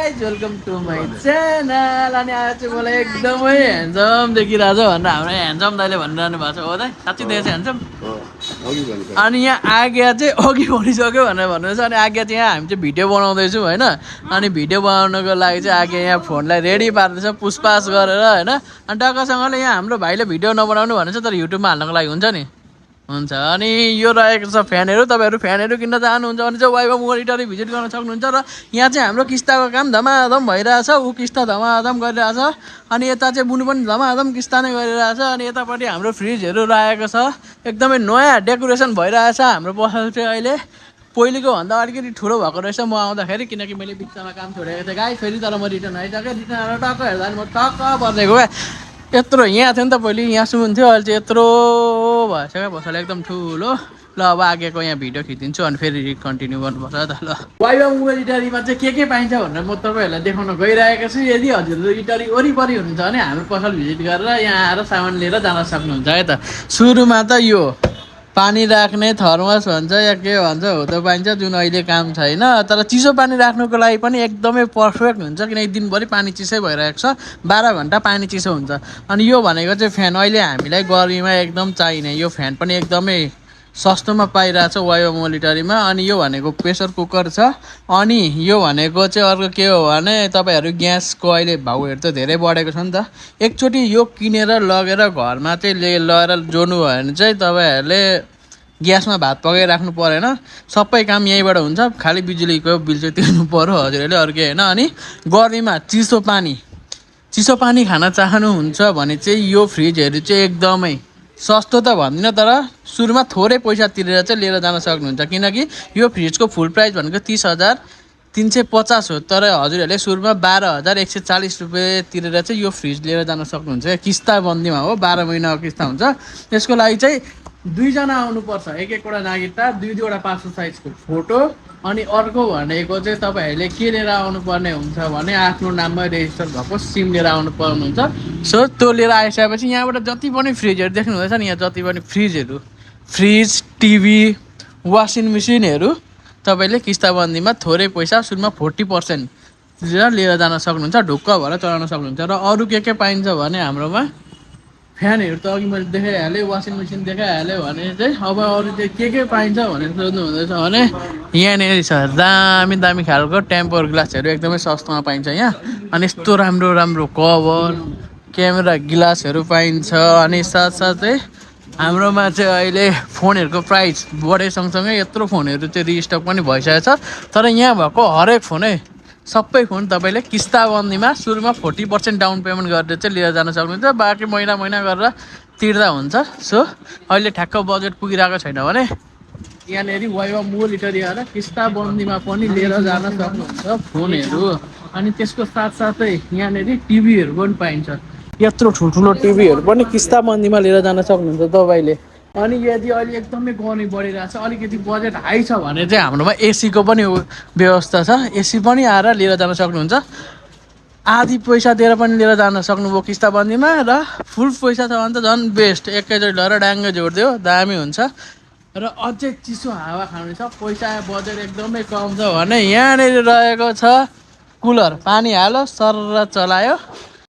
Guys welcome to my channel. अनि आज चाहिँ मलाई एकदमै ह्यान्डसम देखिरहेछ भनेर हाम्रो ह्यान्डसम दाइले भनिरहनु भएको छ। हो दाइ साँच्चै देखेको छ ह्यान्डसम? अनि यहाँ आज्ञा चाहिँ अघि भनिसक्यो भनेर भन्नुहुन्छ। अनि आज्ञा चाहिँ यहाँ हामी चाहिँ भिडियो बनाउँदैछौँ होइन। अनि भिडियो बनाउनको लागि चाहिँ आज्ञा यहाँ फोनलाई रेडी पार्दैछ पुसपास गरेर होइन। अनि टक्कसँगले यहाँ हाम्रो भाइले भिडियो नबनाउनु भनेको छ, तर युट्युबमा हाल्नको लागि हुन्छ नि, हुन्छ। अनि यो रहेको छ फ्यानहरू। तपाईँहरू फ्यानहरू किन्न चाहनुहुन्छ भने चाहिँ वाइवा मोनिटरी भिजिट गर्न सक्नुहुन्छ। र यहाँ चाहिँ हाम्रो किस्ताको काम धमाधम भइरहेछ। ऊ किस्ता धमाधम गरिरहेछ। अनि यता चाहिँ बुनु पनि धमाधम किस्ता नै गरिरहेछ। अनि यतापट्टि हाम्रो फ्रिजहरू राखेको छ, एकदमै नयाँ डेकोरेसन भइरहेछ हाम्रो पसल चाहिँ अहिले पहिलेको भन्दा अलिकति ठुलो भएको रहेछ म आउँदाखेरि, किनकि मैले बिचमा काम छोडेको थिएँ गाई। फेरि तर म रिटर्न आइसकेँ। रिटर्न आएर टक्क हेर्दा म टक्क पर्दिएको क्या। यत्रो यहाँ थियो नि त पहिले, यहाँसम्म थियो, अहिले चाहिँ यत्रो भइसक्यो पसल एकदम ठुलो। ल अब आगेको यहाँ भिडियो खिचिदिन्छु अनि फेरि कन्टिन्यू गर्नुपर्छ त। ल वाइवा मोबाइल इटरीमा चाहिँ के पाइन्छ भनेर म तपाईँहरूलाई देखाउन गइरहेको छु। यदि हजुरहरू इटरी वरिपरि हुनुहुन्छ भने हाम्रो पसल भिजिट गरेर यहाँ आएर सामान लिएर जान सक्नुहुन्छ है त। सुरुमा त यो पानी राख्ने थर्मस भन्छ या के भन्छ हो त पाइन्छ, जुन अहिले काम छैन। तर चिसो पानी राख्नुको लागि पनि एकदमै पर्फेक्ट हुन्छ, किनकि दिनभरि पानी चिसै भइरहेको छ, 12 घन्टा पानी चिसो हुन्छ। अनि यो भनेको चाहिँ फ्यान अहिले हामीलाई गर्मीमा एकदम चाहिने यो फ्यान पनि एकदमै सस्तोमा पाइरहेछ वाइवा मोलिटरीमा। अनि यो भनेको प्रेसर कुकर छ। अनि यो भनेको चाहिँ अर्को के हो भने तपाईँहरू ग्यासको अहिले भाउहरू त धेरै बढेको छ नि त। एकचोटि यो किनेर लगेर घरमा चाहिँ लगेर जोड्नु भयो भने चाहिँ तपाईँहरूले ग्यासमा भात पकाइराख्नु परेन, सबै काम यहीँबाट हुन्छ। खालि बिजुलीको बिल चाहिँ तिर्नु पऱ्यो हजुरहरूले, अरू के होइन। अनि गर्मीमा चिसो पानी खान चाहनुहुन्छ भने चाहिँ यो फ्रिजहरू चाहिँ एकदमै सस्तो त भन्दिनँ, तर सुरुमा थोरै पैसा तिरेर चाहिँ लिएर जान सक्नुहुन्छ। किनकि यो फ्रिजको फुल प्राइस भनेको 30,350 हो, तर हजुरहरूले सुरुमा 12,140 रुपियाँ तिरेर चाहिँ यो फ्रिज लिएर जान सक्नुहुन्छ। किस्ता बन्दीमा हो, 12 महिनाको किस्ता हुन्छ। त्यसको लागि चाहिँ 2 जना आउनुपर्छ, एक-एकवटा नागरिकता, 2-2वटा पासपोर्ट साइजको फोटो। अनि अर्को भनेको चाहिँ तपाईँहरूले के लिएर आउनुपर्ने हुन्छ भने आफ्नो नाममा रेजिस्टर भएको सिम लिएर आउनु पर्ने हुन्छ। सो त्यो लिएर आइसकेपछि यहाँबाट जति पनि फ्रिजहरू देख्नुहुँदैछ नि, यहाँ जति पनि फ्रिज, टिभी, वासिङ मेसिनहरू तपाईँले किस्ताबन्दीमा थोरै पैसा सुरुमा 40% लिएर जान सक्नुहुन्छ, ढुक्क भएर चलाउन सक्नुहुन्छ। र अरू के पाइन्छ भने हाम्रोमा फ्यानहरू त अघि मैले देखाइहालेँ, वासिङ मेसिन देखाइहालेँ भने चाहिँ अब अरू चाहिँ के पाइन्छ भनेर सोध्नु हुँदैछ भने यहाँनिर छ दामी खालको टेम्पर ग्लासहरू एकदमै सस्तोमा पाइन्छ यहाँ। अनि यस्तो राम्रो कभर, क्यामेरा ग्लासहरू पाइन्छ। अनि साथसाथै हाम्रोमा चाहिँ अहिले फोनहरूको प्राइस बढे सँगसँगै यत्रो फोनहरू चाहिँ रिस्टक पनि भइसकेको छ। तर यहाँ भएको हरेक फोनै सबै फोन तपाईँले किस्ताबन्दीमा सुरुमा 40% डाउन पेमेन्ट गरेर चाहिँ लिएर जान सक्नुहुन्छ, बाँकी महिना गरेर तिर्दा हुन्छ। सो अहिले ठ्याक्क बजेट पुगिरहेको छैन भने यहाँनिर वाइवा मोलिटरी आएर किस्ताबन्दीमा पनि लिएर जान सक्नुहुन्छ फोनहरू। अनि त्यसको साथसाथै यहाँनिर टिभीहरू पनि पाइन्छ, यत्रो ठुल्ठुलो टिभीहरू पनि किस्ताबन्दीमा लिएर जान सक्नुहुन्छ तपाईँले। अनि यदि अहिले एकदमै गर्मी बढिरहेको छ, अलिकति बजेट हाई छ भने चाहिँ हाम्रोमा एसीको पनि व्यवस्था छ, एसी पनि आएर लिएर जान सक्नुहुन्छ। आधी पैसा दिएर पनि लिएर जान सक्नुभयो किस्ताबन्दीमा, र फुल पैसा छ भने त झन् बेस्ट, एकैचोटि लगेर डाङ्गै जोडिदियो दामी हुन्छ। र अझै चिसो हावा खानु छ, पैसा बजेट एकदमै कम छ भने यहाँनिर रहेको छ कुलर। पानी हाल्यो सर चलायो